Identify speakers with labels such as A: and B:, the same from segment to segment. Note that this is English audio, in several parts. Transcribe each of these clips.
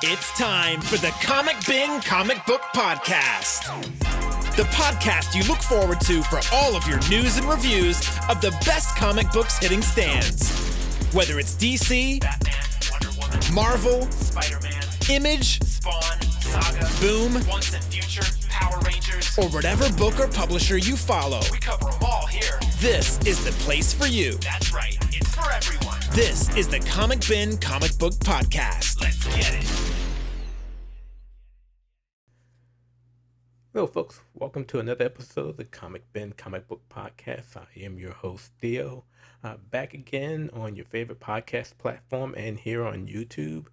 A: It's time for the Comic Bin Comic Book Podcast. The podcast you look forward to for all of your news and reviews of the best comic books hitting stands. Whether it's DC,
B: Batman, Wonder Woman,
A: Marvel,
B: Spider-Man,
A: Image,
B: Spawn, Saga,
A: Boom,
B: Once and Future, Power Rangers,
A: or whatever book or publisher you follow,
B: we cover them all here.
A: this is the place for you.
B: That's right, it's for everyone.
A: This is the Comic Bin Comic Book Podcast.
B: Let's get it.
C: Hello, folks. Welcome to another episode of the Comic Bin Comic Book Podcast. I am your host, Theo. Back again on your favorite podcast platform and here on YouTube.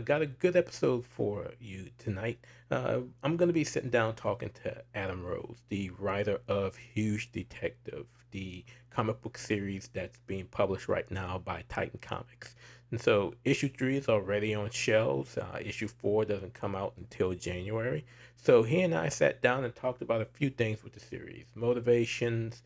C: Got a good episode for you tonight. I'm going to be sitting down talking to Adam Rose, the writer of Huge Detective, the comic book series that's being published right now by Titan Comics. And so issue 3 is already on shelves. Issue 4 doesn't come out until January. So he and I sat down and talked about a few things with the series. Motivations,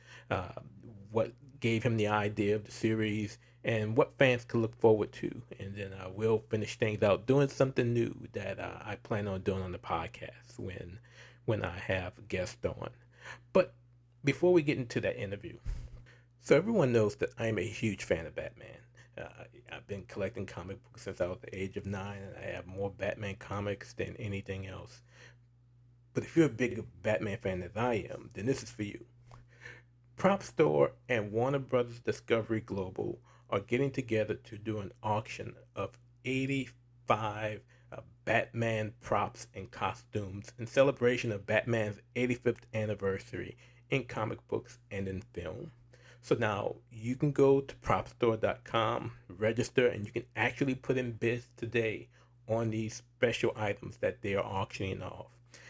C: what gave him the idea of the series, and what fans could look forward to. And then we'll finish things out doing something new that I plan on doing on the podcast when I have guests on. But before we get into that interview, so everyone knows that I'm a huge fan of Batman. I've been collecting comic books since I was the age of 9, and I have more Batman comics than anything else. But if you're a big Batman fan as I am, then this is for you. Prop Store and Warner Brothers Discovery Global are getting together to do an auction of 85 Batman props and costumes in celebration of Batman's 85th anniversary in comic books and in film. So now you can go to propstore.com, register, and you can actually put in bids today on these special items that they are auctioning off.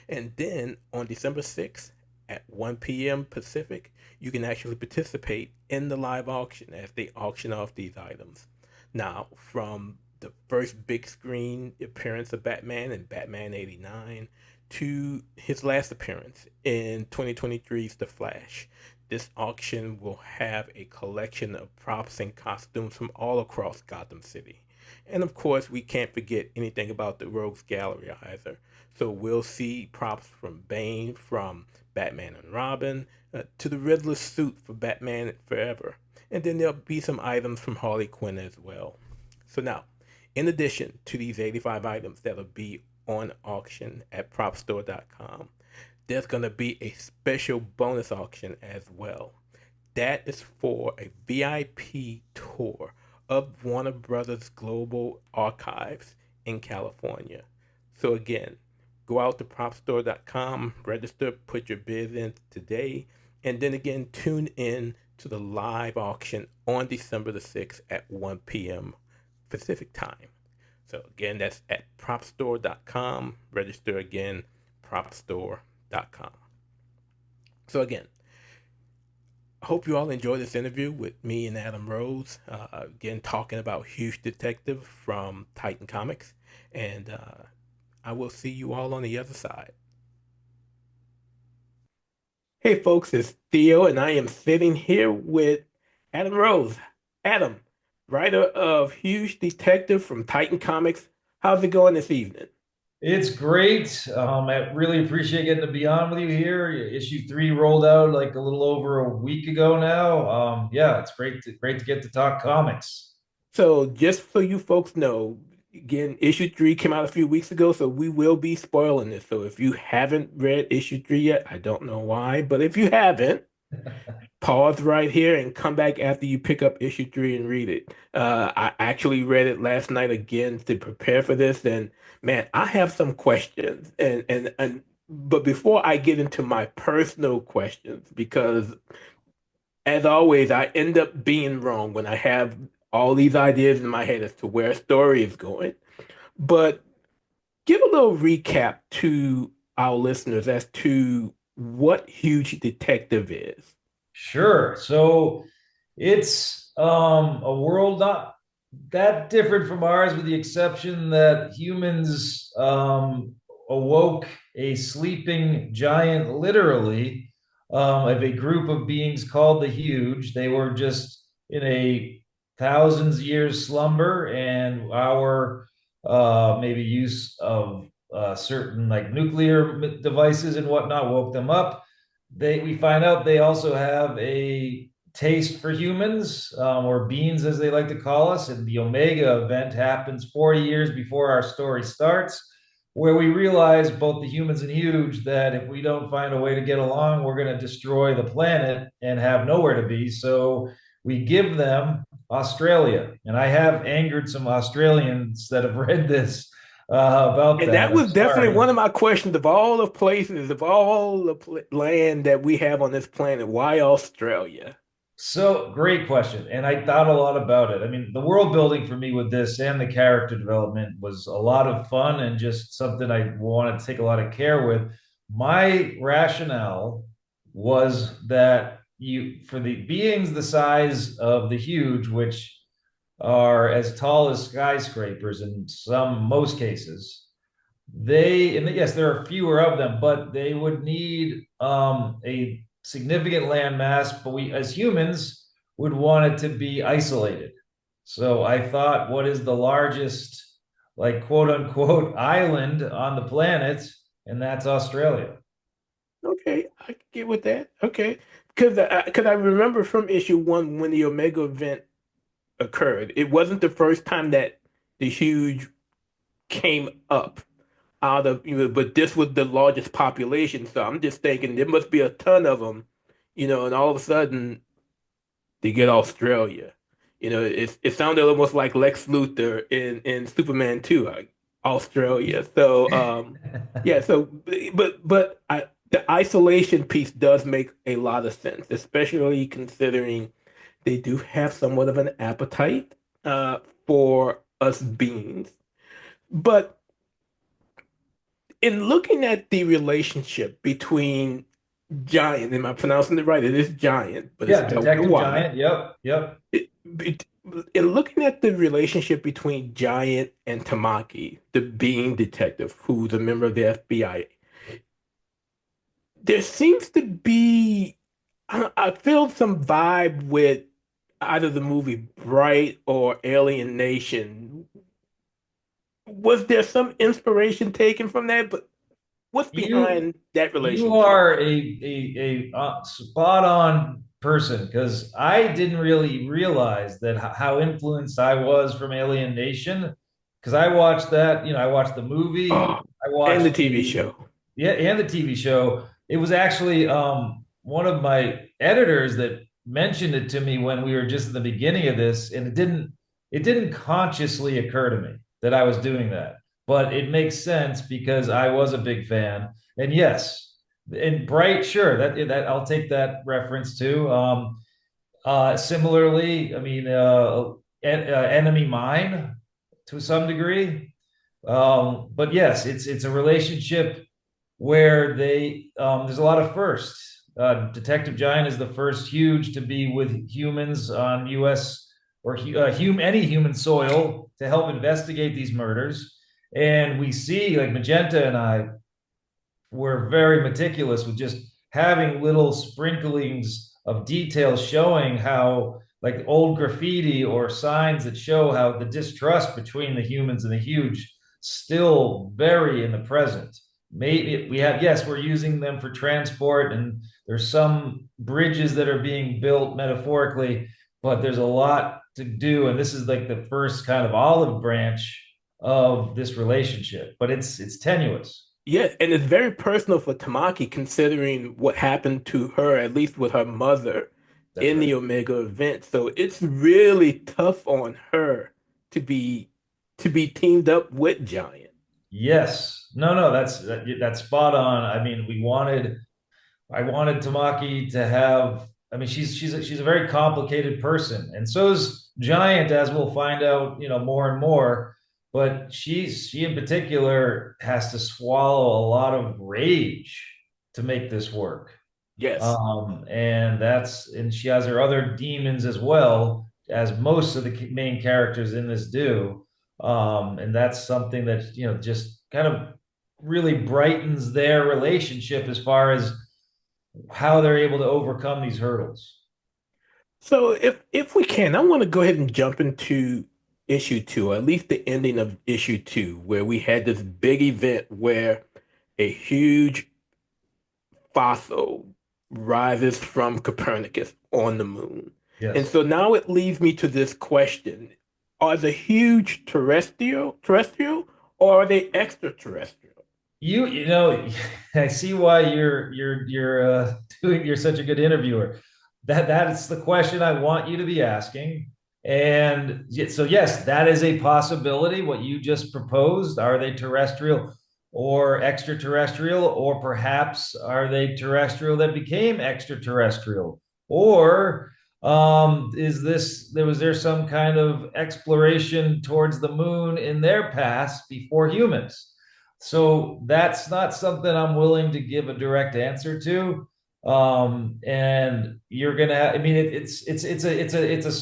C: And then on December 6th at 1 p.m. Pacific, you can actually participate in the live auction as they auction off these items. Now, from the first big screen appearance of Batman in Batman 89 to his last appearance in 2023's The Flash, this auction will have a collection of props and costumes from all across Gotham City. And of course, we can't forget anything about the Rogues Gallery either. So we'll see props from Bane, from Batman and Robin, to the Riddler suit for Batman Forever. And then there'll be some items from Harley Quinn as well. So now, in addition to these 85 items that'll be on auction at propstore.com, there's going to be a special bonus auction as well. That is for a VIP tour of Warner Brothers Global Archives in California. So again, go out to propstore.com, register, put your bid in today, and then again, tune in to the live auction on December the 6th at 1 p.m. Pacific time. So again, that's at propstore.com, register again, propstore.com. So again, I hope you all enjoy this interview with me and Adam Rose, again talking about Huge Detective from Titan Comics, and I will see you all on the other side. Hey folks, it's Theo, and I am sitting here with Adam Rose. Adam, writer of Huge Detective from Titan Comics. How's it going this evening?
D: It's great. I really appreciate getting to be on with you here. Issue 3 rolled out like a little over a week ago now. Yeah, it's great to get to talk comics.
C: So just so you folks know, again, issue 3 came out a few weeks ago, so we will be spoiling this. So if you haven't read issue 3 yet, I don't know why, but if you haven't, pause right here and come back after you pick up issue 3 and read it. I actually read it last night again to prepare for this, and man, I have some questions. But before I get into my personal questions, because as always, I end up being wrong when I have all these ideas in my head as to where a story is going. But give a little recap to our listeners as to what Huge Detective is.
D: Sure. So it's a world not that different from ours, with the exception that humans awoke a sleeping giant, literally, of a group of beings called the Huge. They were just in a thousands years slumber, and our maybe use of certain like nuclear devices and whatnot, woke them up. We find out they also have a taste for humans, or beings as they like to call us. And the Omega event happens 40 years before our story starts, where we realize, both the humans and huge, that if we don't find a way to get along, we're going to destroy the planet and have nowhere to be. So we give them Australia. And I have angered some Australians that have read this about
C: And
D: that.
C: that
D: I'm
C: was definitely
D: sorry.
C: one of my questions of all the places, of all the land that we have on this planet, why Australia?
D: So great question. And I thought a lot about it. I mean, the world building for me with this and the character development was a lot of fun and just something I wanted to take a lot of care with. My rationale was that for the beings the size of the huge, which are as tall as skyscrapers in most cases, and yes, there are fewer of them, but they would need a significant land mass. But we, as humans, would want it to be isolated. So I thought, what is the largest, like, quote unquote, island on the planet? And that's Australia.
C: Okay, I can get with that. Okay, because I remember from issue one when the Omega event occurred, it wasn't the first time that the huge came up out of, but this was the largest population. So I'm just thinking there must be a ton of them, and all of a sudden they get Australia. It sounded almost like Lex Luthor in Superman 2, like Australia. So yeah, so the isolation piece does make a lot of sense, especially considering they do have somewhat of an appetite uh for us beings. But in looking at the relationship between Giant, am I pronouncing it right? It is Giant, but it's
D: Yeah,
C: spelled with a
D: Detective
C: Y.
D: Giant. Yep, yep.
C: It, in looking at the relationship between Giant and Tamaki, the being detective who's a member of the FBI, there seems to be, I feel some vibe with either the movie Bright or Alien Nation. Was there some inspiration taken from that? But what's
D: You
C: behind that
D: You
C: relationship?
D: are a spot on person, because I didn't really realize that how influenced I was from Alien Nation, because I watched that, I watched the movie,
C: Oh,
D: I
C: and the
D: watched
C: TV show.
D: yeah, and the TV show. It was actually one of my editors that mentioned it to me when we were just at the beginning of this, and it didn't consciously occur to me that I was doing that, but it makes sense because I was a big fan. And yes, and Bright, sure, that I'll take that reference too. Similarly, I mean, Enemy Mine to some degree. But yes, it's a relationship where there's a lot of firsts. Detective Giant is the first huge to be with humans on U.S. or any human soil to help investigate these murders. And we see, like, Magenta and I were very meticulous with just having little sprinklings of details showing how, like, old graffiti or signs that show how the distrust between the humans and the huge still very in the present. Maybe we have, yes, we're using them for transport, and there's some bridges that are being built metaphorically, but there's a lot to do, and this is like the first kind of olive branch of this relationship, but it's tenuous.
C: Yeah, and it's very personal for Tamaki considering what happened to her, at least with her mother
D: That's
C: in
D: right.
C: the Omega event. So it's really tough on her to be to be teamed up with Giant.
D: Yes. No, no, that's spot on. I mean, I wanted Tamaki to have. I mean, she's a very complicated person, and so is Giant, as we'll find out, more and more. But she in particular has to swallow a lot of rage to make this work.
C: Yes.
D: And she has her other demons as well, as most of the main characters in this do. And that's something that, just kind of really brightens their relationship as far as how they're able to overcome these hurdles.
C: So if we can, I want to go ahead and jump into issue two, or at least the ending of issue two, where we had this big event where a huge fossil rises from Copernicus on the moon. And
D: Yes.
C: so now it leads me to this question. Are the huge terrestrial or are they extraterrestrial?
D: You know, I see why you're doing you're such a good interviewer. That's the question I want you to be asking. And so yes, that is a possibility. What you just proposed, are they terrestrial or extraterrestrial, or perhaps are they terrestrial that became extraterrestrial? Or was there some kind of exploration towards the moon in their past before humans? So that's not something I'm willing to give a direct answer to. And you're gonna, I mean, it's a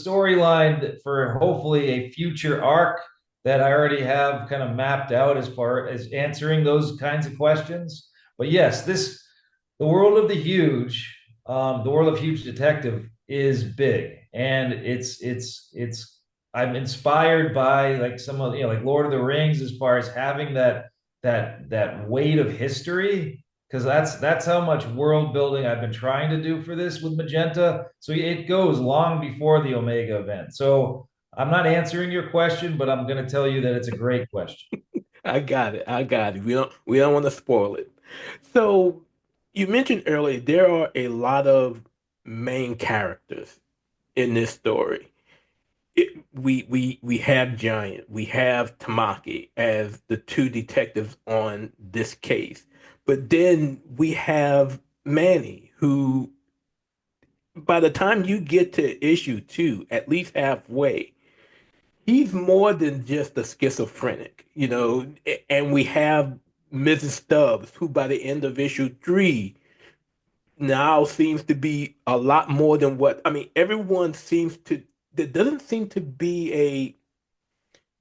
D: storyline for hopefully a future arc that I already have kind of mapped out as far as answering those kinds of questions. But yes, the world of the world of Huge Detective is big, and it's I'm inspired by like some of like Lord of the Rings as far as having that weight of history, because that's how much world building I've been trying to do for this with Magenta. So it goes long before the Omega event. So I'm not answering your question, but I'm going to tell you that it's a great question.
C: I got it. I got it. We don't want to spoil it. So you mentioned earlier there are a lot of main characters in this story. We have Giant, we have Tamaki as the two detectives on this case, but then we have Manny, who by the time you get to issue two, at least halfway, he's more than just a schizophrenic, and we have Mrs. Stubbs, who by the end of issue three now seems to be a lot more than what I mean, everyone seems to there doesn't seem to be a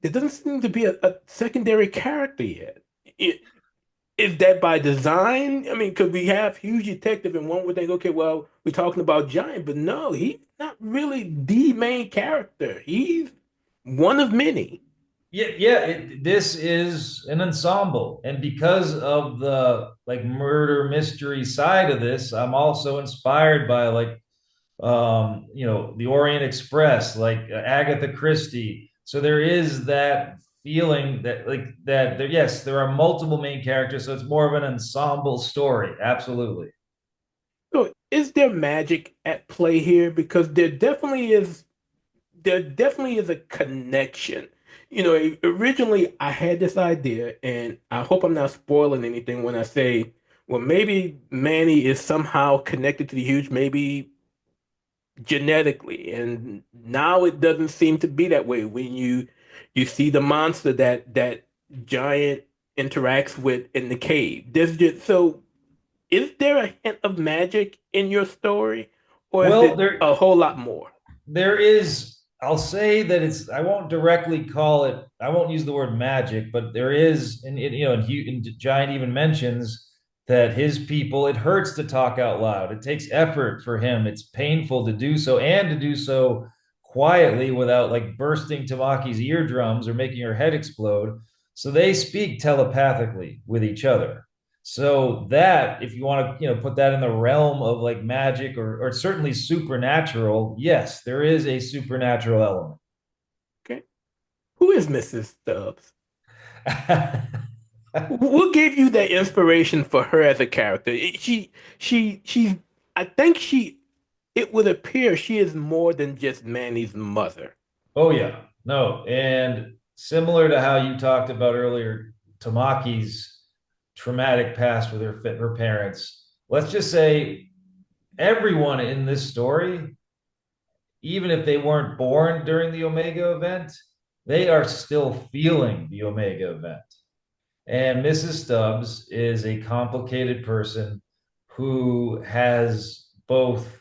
C: there doesn't seem to be a secondary character yet. I- Is that by design? I mean, because we have huge detective and one would think, okay, well, we're talking about Giant, but no, he's not really the main character. He's one of many.
D: This is an ensemble, and because of the like murder mystery side of this, I'm also inspired by like the Orient Express, like Agatha Christie. So there is that feeling that like that there, yes, there are multiple main characters, so it's more of an ensemble story. Absolutely.
C: So is there magic at play here? Because there definitely is a connection. Originally I had this idea, and I hope I'm not spoiling anything when I say, well, maybe Manny is somehow connected to the huge, maybe genetically, and now it doesn't seem to be that way when you see the monster that Giant interacts with in the cave. Is there a hint of magic in your story, or is
D: Well,
C: it a whole lot more?
D: there is, I'll say that it's, I won't directly call it, I won't use the word magic, but there is, and Giant even mentions that his people, it hurts to talk out loud. It takes effort for him. It's painful to do so, and to do so quietly without like bursting Tamaki's eardrums or making her head explode. So they speak telepathically with each other. So that, if you want to, put that in the realm of like magic or certainly supernatural, yes, there is a supernatural
C: Okay. Who is Mrs. Stubbs?
D: element.
C: What gave you that inspiration for her as a character? She's, I think it would appear she is more than just Manny's mother.
D: Oh yeah, no, and similar to how you talked about earlier, Tamaki's traumatic past with her parents. Let's just say everyone in this story, even if they weren't born during the Omega event, they are still feeling the Omega event. And Mrs. Stubbs is a complicated person who has both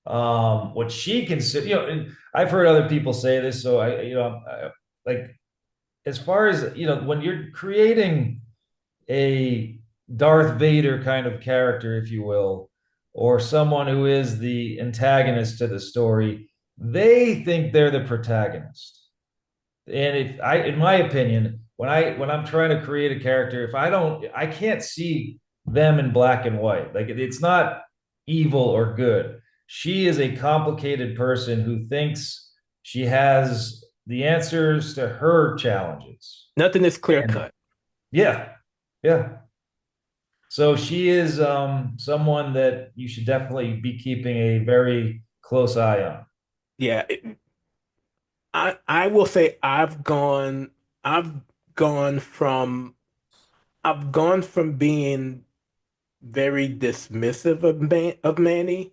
D: what she considers, and I've heard other people say this, so like as far as when you're creating a Darth Vader kind of character, if you will, or someone who is the antagonist to the story, they think they're the protagonist. And if I, in my opinion, when I'm trying to create a character, if I don't, I can't see them in black and white. Like it's not evil or good. She is a complicated person who thinks she has the answers to her challenges.
C: Nothing is clear
D: And
C: cut.
D: yeah, yeah. So she is someone that you should definitely be keeping a very close eye on.
C: Yeah, I will say I've gone from I've gone from being very dismissive of Manny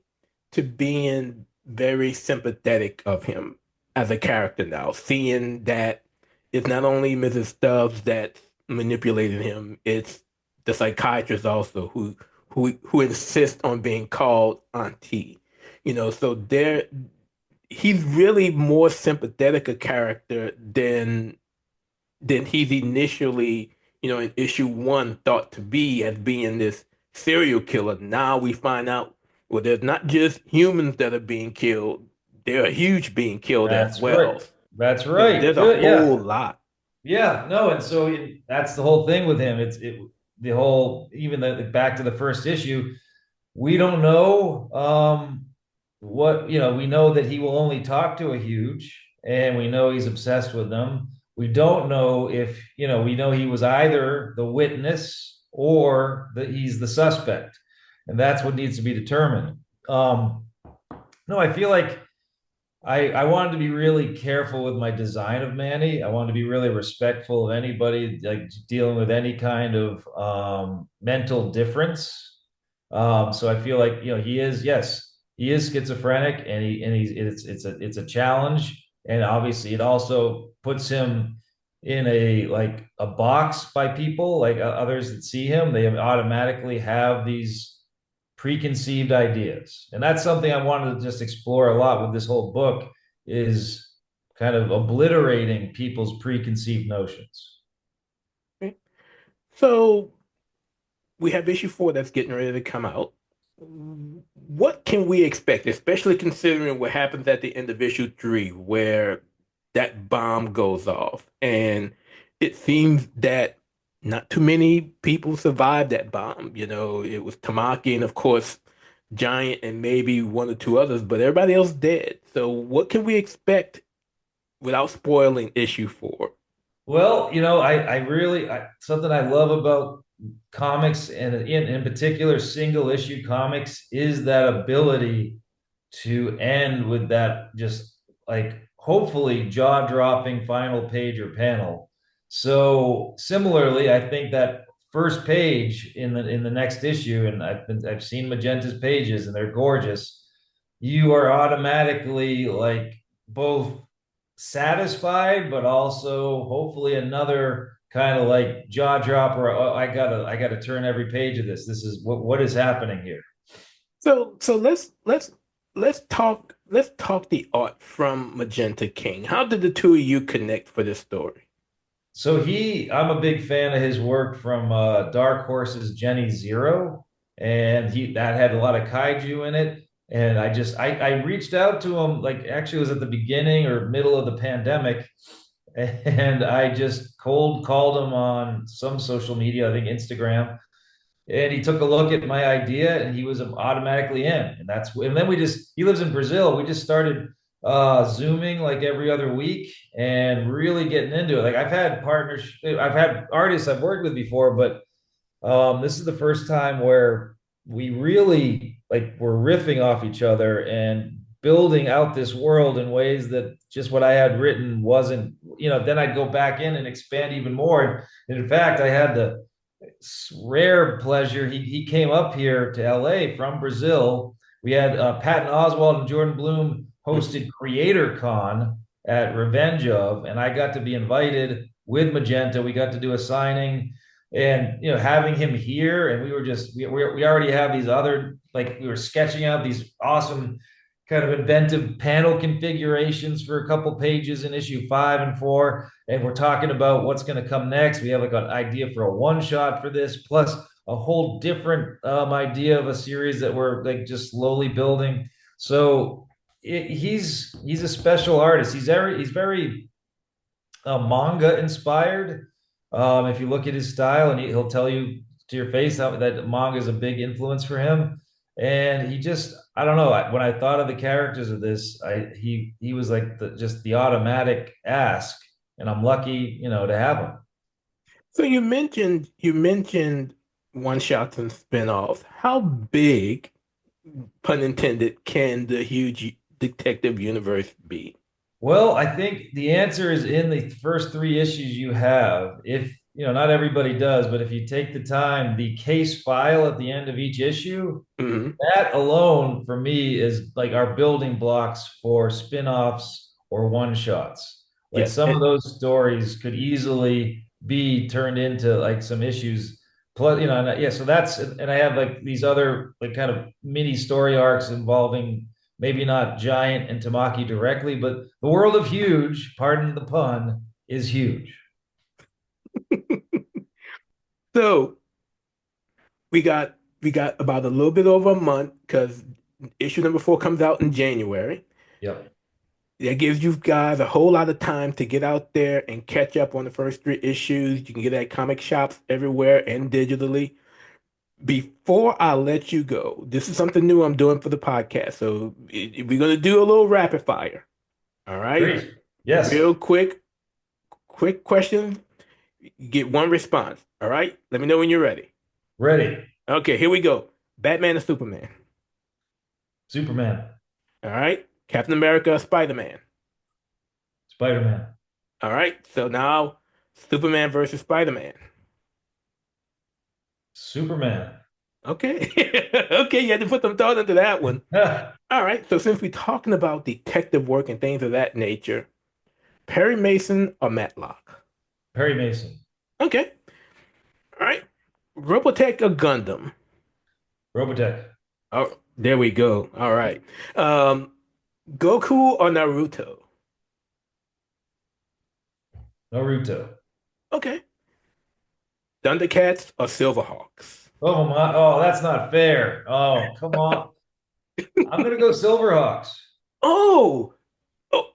C: to being very sympathetic of him as a character now, seeing that it's not only Mrs. Stubbs that's manipulating him, it's the psychiatrist also who insists on being called auntie. So he's really more sympathetic a character than he's initially, in issue one thought to be as being this serial killer. Now we find out, well, there's not just humans that are being killed, there are huge being killed as
D: That's right.
C: well.
D: That's right.
C: There's a
D: Good. Yeah.
C: whole lot.
D: Yeah. No. And so that's the whole thing with him. The whole, even back to the first issue, we don't know we know that he will only talk to a huge, and we know he's obsessed with them. We don't know if, we know he was either the witness or that he's the suspect. And that's what needs to be determined. No, I feel like I wanted to be really careful with my design of Manny. I wanted to be really respectful of anybody like dealing with any kind of mental difference. So I feel like yes, he is schizophrenic, and it's a challenge, and obviously it also puts him in a box by people like others that see him. They automatically have these preconceived ideas, and that's something I wanted to just explore a lot with this whole book is kind of obliterating people's preconceived notions.
C: Okay. So we have issue four that's getting ready to come out. What can we expect, especially considering what happens at the end of issue three, where that bomb goes off? And it seems that not too many people survived that bomb. It was Tamaki and, of course, Giant and maybe one or two others, but everybody else dead. So, what can we expect without spoiling issue four?
D: Well, I really something I love about comics, and in particular single issue comics, is that ability to end with that just like hopefully jaw-dropping final page or panel. So similarly, I think that first page in the next issue, and I've seen Magenta's pages and they're gorgeous. You are automatically like both satisfied, but also hopefully another kind of like jaw dropper. Oh, I gotta turn every page of this. This is what is happening here.
C: So let's talk the art from Magenta King. How did the two of you connect for this story?
D: So I'm a big fan of his work from Dark Horse's Jenny Zero, and he that had a lot of kaiju in it. And I reached out to him, like actually it was at the beginning or middle of the pandemic, and I just cold called him on some social media, I think Instagram, and he took a look at my idea and he was automatically in. And then he lives in Brazil. We just started zooming like every other week and really getting into it. Like I've had artists I've worked with before, but this is the first time where we really like we're riffing off each other and building out this world in ways that just what I had written wasn't. Then I'd go back in and expand even more. And in fact, I had the rare pleasure. He came up here to LA from Brazil. We had Patton Oswalt and Jordan Bloom hosted Creator Con at Revenge of, and I got to be invited with Magenta. We got to do a signing, and having him here, and we already have these other, like we were sketching out these awesome kind of inventive panel configurations for a couple pages in issue 5 and 4, and we're talking about what's going to come next. We have like an idea for a one shot for this, plus a whole different idea of a series that we're like just slowly building. So he's a special artist. He's very manga inspired. If you look at his style, and he'll tell you to your face how that manga is a big influence for him. And he just, I don't know. When I thought of the characters of this, he was like just the automatic ask, and I'm lucky, to have him.
C: So you mentioned one shots and spin-offs. How big, pun intended, can the huge detective universe be?
D: Well, I think the answer is in the first three issues you have. If, not everybody does, but if you take the time, the case file at the end of each issue,
C: Hmm.
D: that alone for me is like our building blocks for spin-offs or one-shots. Like
C: Yes,
D: some of
C: and
D: those stories could easily be turned into like some issues. Plus, yeah, so and I have like these other like kind of mini story arcs involving maybe not Giant and Tamaki directly, but the world of Huge, pardon the pun, is huge.
C: so we got about a little bit over a month because issue number 4 comes out in January.
D: Yep.
C: That gives you guys a whole lot of time to get out there and catch up on the first 3 issues. You can get at comic shops everywhere and digitally. Before I let you go, this is something new I'm doing for the podcast. So we're gonna do a little rapid fire. All right,
D: Great. Yes.
C: real quick questions. You get one response. All right, let me know when you're ready.
D: Ready.
C: Okay, here we go. Batman or Superman?
D: Superman.
C: All right, Captain America or Spider-Man?
D: Spider-Man.
C: All right, so now Superman versus Spider-Man.
D: Superman.
C: Okay, okay, you had to put some thought into that one. All right, so since we're talking about detective work and things of that nature, Perry Mason or Matlock?
D: Perry Mason.
C: Okay. All right. Robotech or Gundam?
D: Robotech.
C: Oh, there we go. All right. Um, Goku or Naruto?
D: Naruto.
C: Okay. Thundercats or Silverhawks?
D: Oh my! Oh, that's not fair. Oh, come on. I'm gonna go Silverhawks.
C: Oh,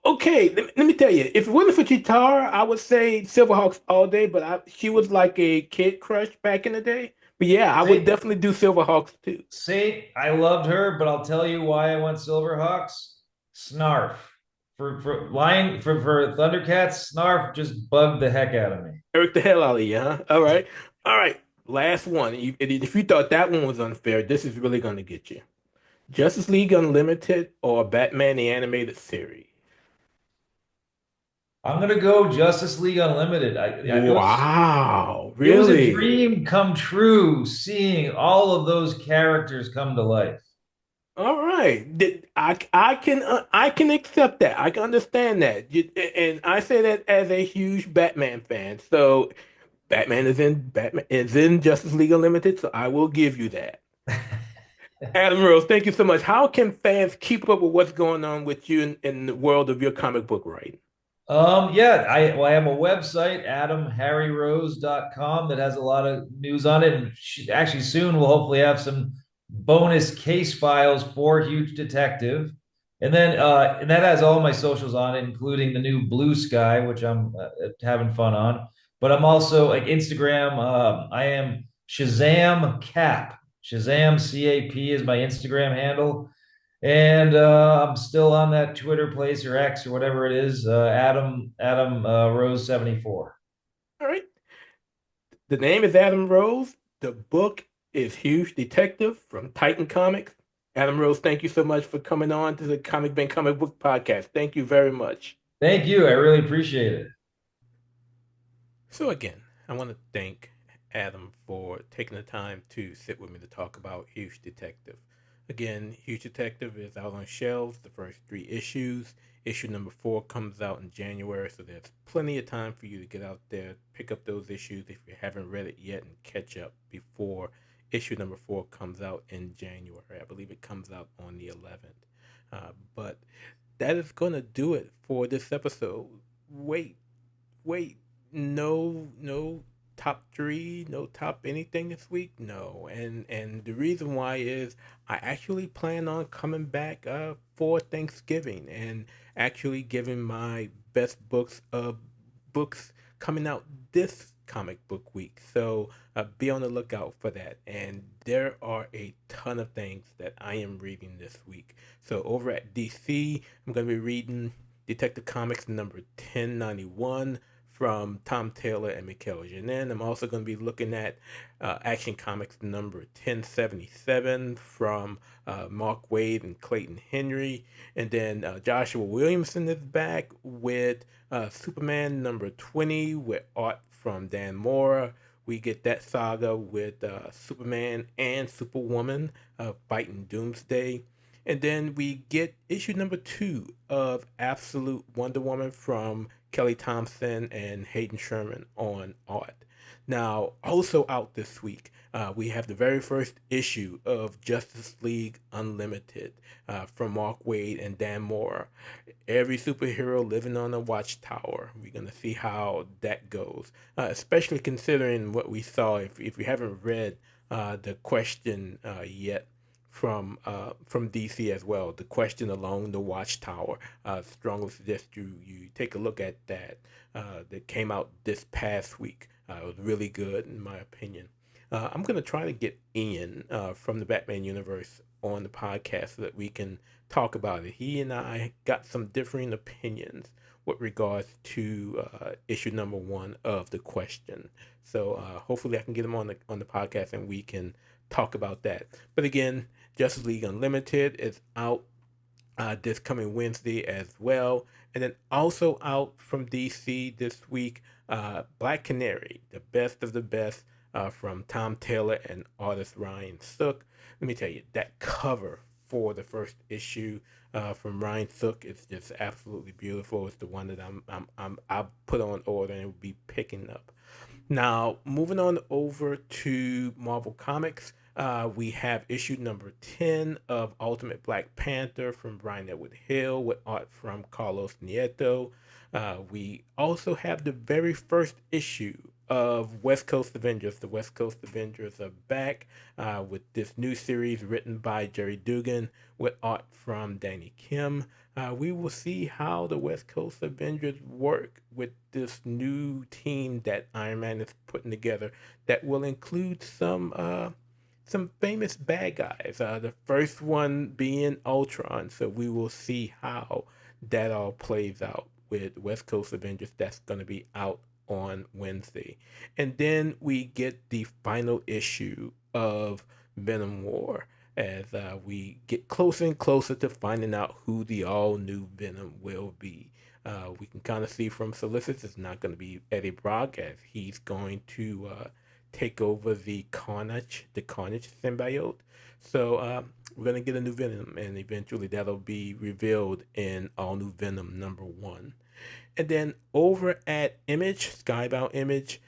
C: okay. Let me tell you, if it wasn't for Chitara, I would say Silverhawks all day, but she was like a kid crush back in the day. But yeah, I would
D: Saint,
C: definitely do Silverhawks too.
D: Saint, I loved her, but I'll tell you why I went Silverhawks. Snarf for Thundercats. Snarf just bugged the heck out of me.
C: Eric the hell out of you, huh? All right. All right. Last one. If you thought that one was unfair, this is really going to get you. Justice League Unlimited or Batman the Animated Series?
D: I'm gonna go Justice League Unlimited.
C: Wow.
D: It was a
C: Really?
D: dream come true seeing all of those characters come to life.
C: All right. I can accept that. I can understand that. And I say that as a huge Batman fan. So Batman is in Justice League Unlimited, so I will give you that. Adam Rose, thank you so much. How can fans keep up with what's going on with you in the world of your comic book writing?
D: Yeah, I have a website, adamharryrose.com, that has a lot of news on it. And actually, soon we'll hopefully have some bonus case files for Huge Detective. And that has all my socials on it, including the new Blue Sky, which I'm having fun on. But I'm also like Instagram. I am Shazam Cap. Shazam CAP is my Instagram handle. And I'm still on that Twitter place or X or whatever it is, Adam Rose 74.
C: All right. The name is Adam Rose. The book is Huge Detective from Titan Comics. Adam Rose, thank you so much for coming on to the Comic Ben Comic Book Podcast. Thank you very much.
D: Thank you. I really appreciate it.
C: So again, I want to thank Adam for taking the time to sit with me to talk about Huge Detective. Again, Huge Detective is out on shelves, the first 3 issues. Issue number 4 comes out in January, so there's plenty of time for you to get out there, pick up those issues if you haven't read it yet, and catch up before issue number 4 comes out in January. I believe it comes out on the 11th. But that is going to do it for this episode. Wait, no top 3, no top anything this week. No, and the reason why is I actually plan on coming back for Thanksgiving and actually giving my best books of books coming out this comic book week. So be on the lookout for that. And there are a ton of things that I am reading this week. So over at DC, I'm going to be reading Detective Comics number 1091 from Tom Taylor and Mikel Janin. I'm also going to be looking at Action Comics number 1077 from Mark Waid and Clayton Henry. And then Joshua Williamson is back with Superman number 20 with art from Dan Mora. We get that saga with Superman and Superwoman fighting Doomsday. And then we get issue number 2 of Absolute Wonder Woman from Kelly Thompson and Hayden Sherman on art. Now, also out this week, we have the very first issue of Justice League Unlimited from Mark Waid and Dan Mora. Every superhero living on a watchtower. We're going to see how that goes, especially considering what we saw. If you haven't read the question yet, from DC as well. The question along the watchtower. Strongly suggest you take a look at that. That came out this past week. It was really good in my opinion. I'm gonna try to get Ian from the Batman universe on the podcast so that we can talk about it. He and I got some differing opinions with regards to issue number 1 of the question. So hopefully I can get him on the podcast and we can talk about that. But again, Justice League Unlimited is out this coming Wednesday as well. And then also out from DC this week, Black Canary, the best of the best from Tom Taylor and artist Ryan Sook. Let me tell you, that cover for the first issue from Ryan Sook is just absolutely beautiful. It's the one that I'll put on order and will be picking up. Now, moving on over to Marvel Comics, we have issue number 10 of Ultimate Black Panther from Brian Edward Hill with art from Carlos Nieto. We also have the very first issue of West Coast Avengers. The West Coast Avengers are back with this new series written by Jerry Dugan with art from Danny Kim. We will see how the West Coast Avengers work with this new team that Iron Man is putting together that will include some famous bad guys. The first one being Ultron. So we will see how that all plays out with West Coast Avengers. That's going to be out on Wednesday. And then we get the final issue of Venom War as we get closer and closer to finding out who the all-new Venom will be. We can kind of see from solicits it's not going to be Eddie Brock, as he's going to take over the Carnage symbiote. So we're going to get a new Venom, and eventually that'll be revealed in All New Venom number 1. And then over at Image, Skybound Image,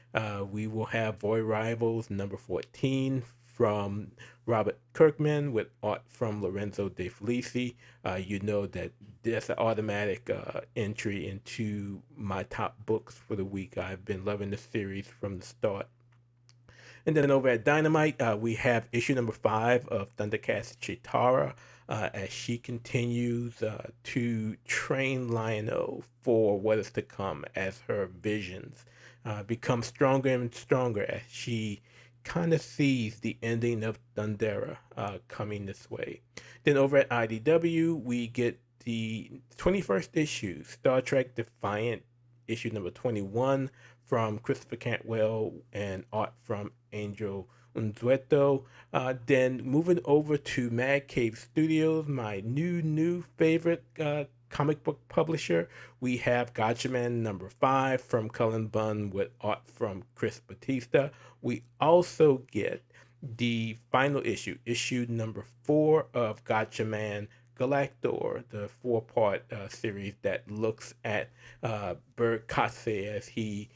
C: we will have Void Rivals number 14 from Robert Kirkman with art from Lorenzo De Felici. You know that that's an automatic entry into my top books for the week. I've been loving the series from the start. And then over at Dynamite, we have issue number 5 of Thundercats Chitara as she continues to train Lion-O for what is to come as her visions become stronger and stronger as she kind of sees the ending of Thundera coming this way. Then over at IDW, we get the 21st issue, Star Trek Defiant, issue number 21 from Christopher Cantwell and art from Angel Unzueto. Then moving over to Mad Cave Studios, my new favorite comic book publisher, we have Gotcha Man number 5 from Cullen Bunn with art from Chris Batista. We also get the final issue number 4 of Gotcha Man Galactor, the 4-part series that looks at Bert Katse as he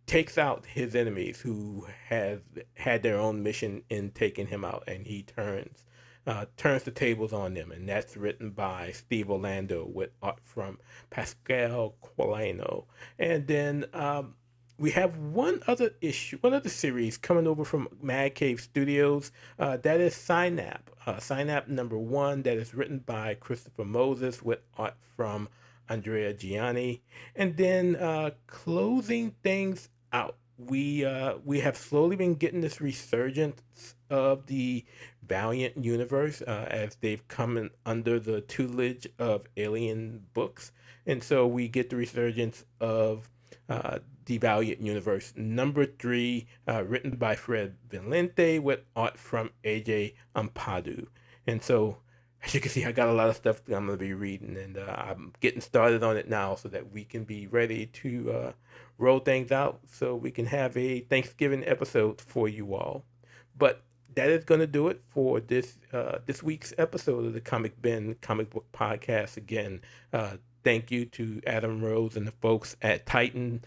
C: takes out his enemies who have had their own mission in taking him out, and he turns the tables on them. And that's written by Steve Orlando with art from Pascal Quilano. And then we have one other series coming over from Mad Cave Studios. That is Synap. Synap number 1, that is written by Christopher Moses with art from Andrea Gianni. And then closing things out, we have slowly been getting this resurgence of the Valiant universe as they've come in under the tutelage of Alien Books. And so we get the resurgence of the Valiant universe number 3, written by Fred Valente with art from AJ Ampadu. And so, as you can see, I got a lot of stuff that I'm going to be reading, and I'm getting started on it now so that we can be ready to roll things out so we can have a Thanksgiving episode for you all. But that is going to do it for this week's episode of the Comic Bin Comic Book Podcast. Again, thank you to Adam Rose and the folks at Titan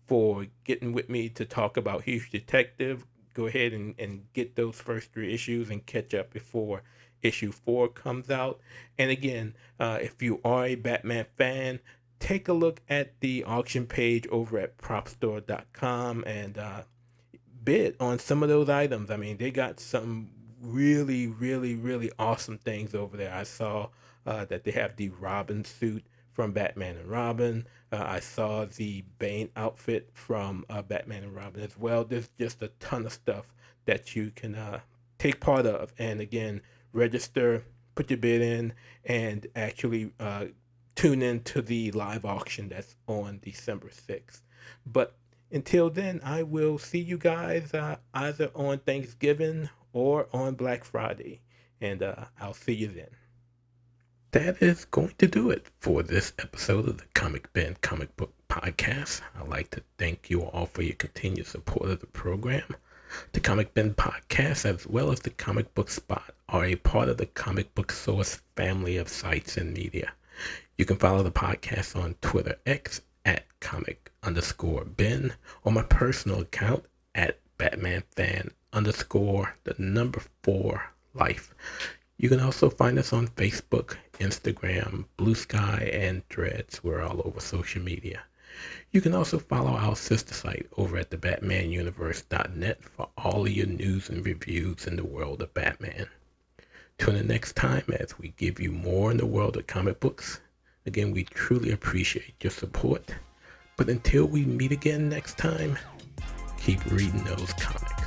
C: for getting with me to talk about Huge Detective. Go ahead and get those first 3 issues and catch up before issue 4 comes out. And again, if you are a Batman fan, take a look at the auction page over at propstore.com and bid on some of those items. I mean, they got some really, really, really awesome things over there. I saw that they have the Robin suit from Batman and Robin. I saw the Bane outfit from Batman and Robin as well. There's just a ton of stuff that you can take part of. And again, register, put your bid in, and actually tune in to the live auction that's on December 6th. But until then, I will see you guys either on Thanksgiving or on Black Friday. And I'll see you then. That is going to do it for this episode of the Comic Bin Comic Book Podcast. I'd like to thank you all for your continued support of the program. The Comic Bin Podcast, as well as the Comic Book Spot, are a part of the Comic Book Source family of sites and media. You can follow the podcast on Twitter X at comic_bin, or my personal account at batmanfan_4life. You can also find us on Facebook, Instagram, Blue Sky, and Threads. We're all over social media. You can also follow our sister site over at thebatmanuniverse.net for all of your news and reviews in the world of Batman. Tune in next time as we give you more in the world of comic books. Again, we truly appreciate your support. But until we meet again next time, keep reading those comics.